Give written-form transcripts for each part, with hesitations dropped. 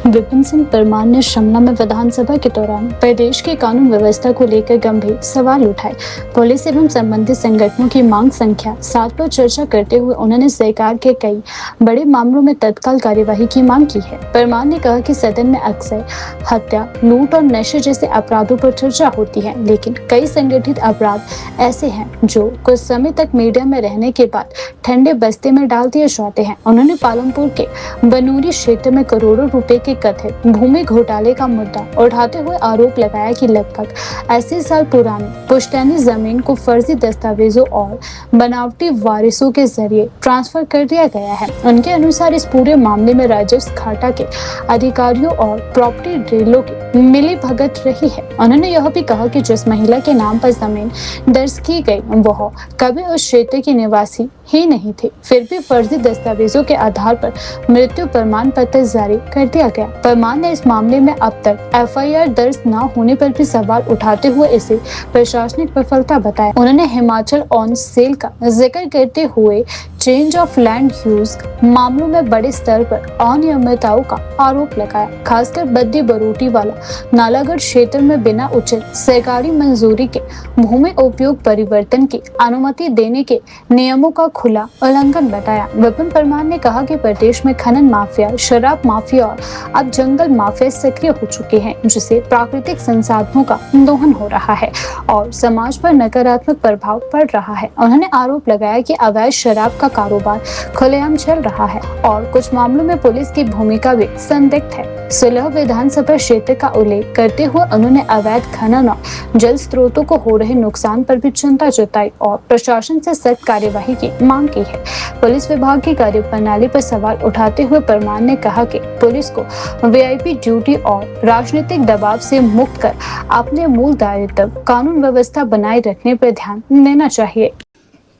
विपिन सिंह परमार ने शिमला में विधानसभा के दौरान प्रदेश की कानून व्यवस्था को लेकर गंभीर सवाल उठाए। पुलिस एवं संबंधित संगठनों की मांग संख्या 7 पर चर्चा करते हुए उन्होंने सरकार के कई बड़े मामलों में तत्काल कार्यवाही की मांग की है। परमार ने कहा कि सदन में अक्सर हत्या, लूट और नशे जैसे अपराधों पर चर्चा होती है, लेकिन कई संगठित अपराध ऐसे हैं जो कुछ समय तक मीडिया में रहने के बाद ठंडे बस्ते में डाल दिए जाते हैं। उन्होंने पालमपुर के बनूरी क्षेत्र में करोड़ों रुपए के कथित भूमि घोटाले का मुद्दा उठाते हुए आरोप लगाया कि लगभग 80 साल पुरानी पुश्तैनी जमीन को फर्जी दस्तावेजों और बनावटी वारिसों के जरिए ट्रांसफर कर दिया गया है। उनके अनुसार इस पूरे मामले में राजस्व खाता के अधिकारियों और प्रॉपर्टी डीलरों की मिली भगत रही है। उन्होंने यह भी कहा कि जिस महिला के नाम पर जमीन दर्ज की गई वह कभी उस क्षेत्र की निवासी ही नहीं थी, फिर भी फर्जी दस्तावेजों के आधार पर मृत्यु प्रमाण पत्र जारी कर दिया गया। परमार ने इस मामले में अब तक एफआईआर दर्ज न होने पर भी सवाल उठाते हुए इसे प्रशासनिक विफलता बताया। उन्होंने हिमाचल ऑन सेल का जिक्र करते हुए चेंज ऑफ लैंड यूज मामलों में बड़े स्तर पर अनियमितताओं का आरोप लगाया। खासकर बद्दी बरोटी वाला नालागढ़ क्षेत्र में बिना उचित सरकारी मंजूरी के भूमि उपयोग परिवर्तन की अनुमति देने के नियमों का खुला उल्लंघन बताया। विपिन परमार ने कहा कि प्रदेश में खनन माफिया, शराब माफिया और अब जंगल माफिया सक्रिय हो चुके हैं, जिससे प्राकृतिक संसाधनों का दोहन हो रहा है और समाज पर नकारात्मक प्रभाव पड़ रहा है। उन्होंने आरोप लगाया कि अवैध शराब का कारोबार खुलेआम चल रहा है और कुछ मामलों में पुलिस की भूमिका भी संदिग्ध है। सुलह विधानसभा क्षेत्र का उल्लेख करते हुए उन्होंने अवैध खनन और जल स्रोतों को हो रहे नुकसान पर भी चिंता जताई और प्रशासन से सख्त कार्यवाही की मांग की है। पुलिस विभाग की कार्यप्रणाली पर सवाल उठाते हुए परमार ने कहा कि पुलिस को वीआईपी ड्यूटी और राजनीतिक दबाव से मुक्त कर अपने मूल दायित्व कानून व्यवस्था बनाए रखने पर ध्यान देना चाहिए।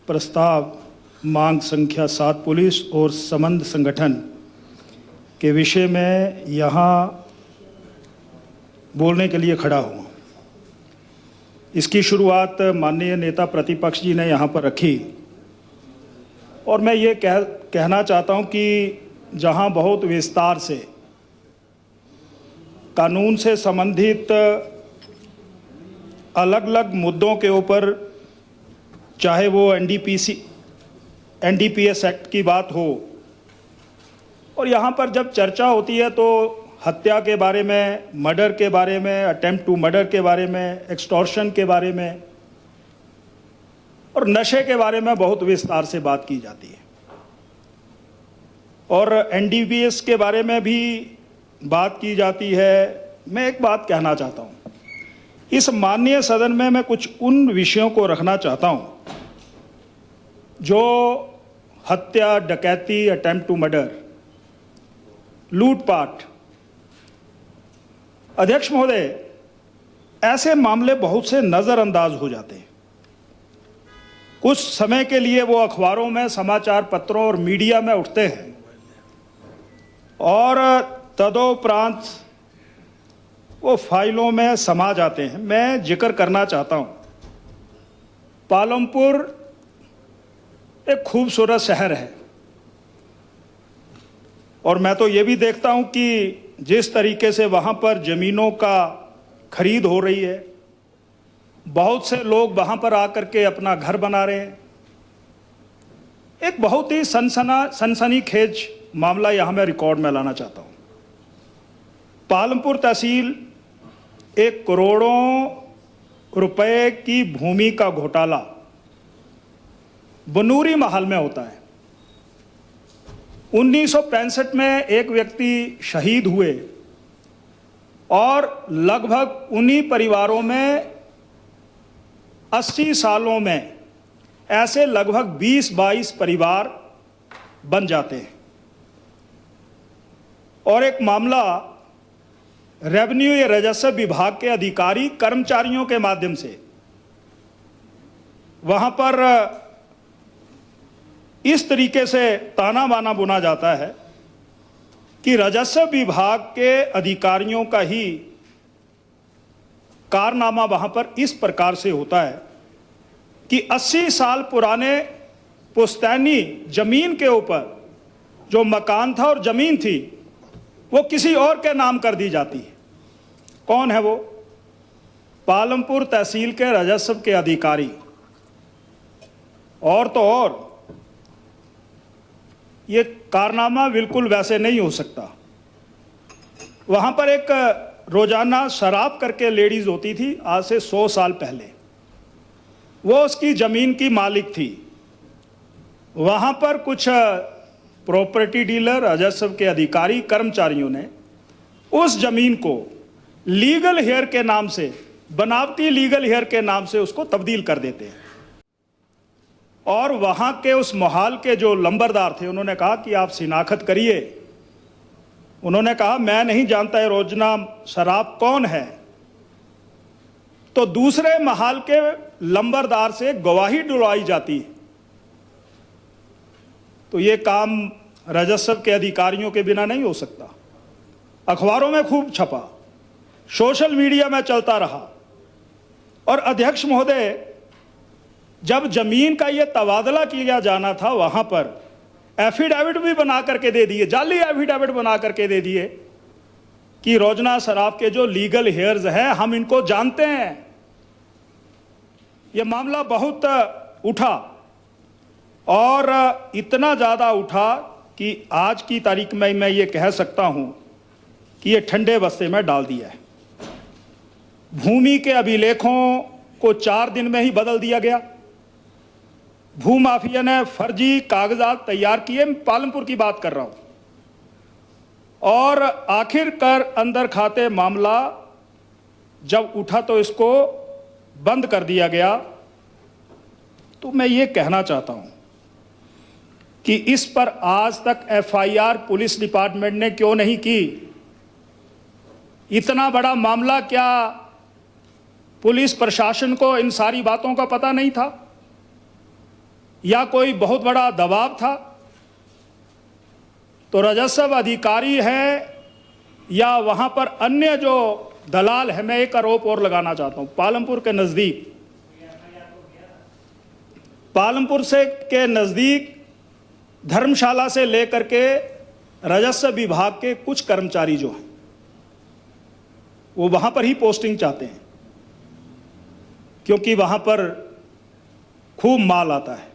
प्रस्ताव मांग संख्या 7 पुलिस और संबंध संगठन के विषय में यहाँ बोलने के लिए खड़ा हूँ। इसकी शुरुआत माननीय नेता प्रतिपक्ष जी ने यहाँ पर रखी और मैं ये कहना चाहता हूँ कि जहाँ बहुत विस्तार से कानून से संबंधित अलग अलग मुद्दों के ऊपर, चाहे वो एनडीपीएस एक्ट की बात हो, और यहाँ पर जब चर्चा होती है तो हत्या के बारे में, मर्डर के बारे में, अटेम्प्ट टू मर्डर के बारे में, एक्सटॉर्शन के बारे में और नशे के बारे में बहुत विस्तार से बात की जाती है और एनडीपीएस के बारे में भी बात की जाती है। मैं एक बात कहना चाहता हूँ, इस माननीय सदन में मैं कुछ उन विषयों को रखना चाहता हूँ जो हत्या, डकैती, अटेम्प्ट टू मर्डर, लूटपाट। अध्यक्ष महोदय, ऐसे मामले बहुत से नज़रअंदाज हो जाते हैं। कुछ समय के लिए वो अखबारों में, समाचार पत्रों और मीडिया में उठते हैं और तदोपरांत वो फाइलों में समा जाते हैं। मैं जिक्र करना चाहता हूँ, पालमपुर एक खूबसूरत शहर है और मैं तो ये भी देखता हूँ कि जिस तरीके से वहाँ पर ज़मीनों का खरीद हो रही है, बहुत से लोग वहाँ पर आकर के अपना घर बना रहे हैं। एक बहुत ही सनसनीखेज मामला यहाँ मैं रिकॉर्ड में लाना चाहता हूँ। पालमपुर तहसील एक करोड़ों रुपए की भूमि का घोटाला बनूरी महल में होता है। 1965 में एक व्यक्ति शहीद हुए और लगभग उन्हीं परिवारों में 80 सालों में ऐसे लगभग 20-22 परिवार बन जाते हैं। और एक मामला रेवेन्यू या राजस्व विभाग के अधिकारी कर्मचारियों के माध्यम से वहां पर इस तरीके से ताना बाना बुना जाता है कि राजस्व विभाग के अधिकारियों का ही कारनामा वहां पर इस प्रकार से होता है कि 80 साल पुराने पुश्तैनी जमीन के ऊपर जो मकान था और जमीन थी, वो किसी और के नाम कर दी जाती है। कौन है वो? पालमपुर तहसील के राजस्व के अधिकारी। और तो और ये कारनामा बिल्कुल वैसे नहीं हो सकता। वहां पर एक रोजाना शराब करके लेडीज होती थी, आज से 100 साल पहले। वो उसकी जमीन की मालिक थी। वहां पर कुछ प्रॉपर्टी डीलर, राजस्व के अधिकारी, कर्मचारियों ने उस जमीन को लीगल हेयर के नाम से, बनावटी लीगल हेयर के नाम से उसको तब्दील कर देते हैं। और वहां के उस मोहाल के जो लंबरदार थे, उन्होंने कहा कि आप शिनाख्त करिए। उन्होंने कहा मैं नहीं जानता ये रोजना शराब कौन है। तो दूसरे महाल के लंबरदार से गवाही डुलवाई जाती है। तो ये काम राजस्व के अधिकारियों के बिना नहीं हो सकता। अखबारों में खूब छपा, सोशल मीडिया में चलता रहा। और अध्यक्ष महोदय, जब जमीन का ये तबादला किया जाना था, वहां पर एफिडेविट भी बना करके दे दिए, जाली एफिडेविट बना करके दे दिए कि रोजना शराब के जो लीगल हेयर्स हैं, हम इनको जानते हैं। यह मामला बहुत उठा और इतना ज़्यादा उठा कि आज की तारीख में मैं ये कह सकता हूं कि ये ठंडे बस्ते में डाल दिया है। भूमि के अभिलेखों को 4 दिन में ही बदल दिया गया। भूमाफिया ने फर्जी कागजात तैयार किए, पालमपुर की बात कर रहा हूं। और आखिरकार अंदर खाते मामला जब उठा तो इसको बंद कर दिया गया। तो मैं ये कहना चाहता हूं कि इस पर आज तक एफआईआर पुलिस डिपार्टमेंट ने क्यों नहीं की? इतना बड़ा मामला, क्या पुलिस प्रशासन को इन सारी बातों का पता नहीं था या कोई बहुत बड़ा दबाव था? तो राजस्व अधिकारी है या वहां पर अन्य जो दलाल है। मैं एक आरोप और लगाना चाहता हूं। पालमपुर के नजदीक, पालमपुर से के नजदीक धर्मशाला से लेकर के राजस्व विभाग के कुछ कर्मचारी जो हैं, वो वहां पर ही पोस्टिंग चाहते हैं, क्योंकि वहां पर खूब माल आता है।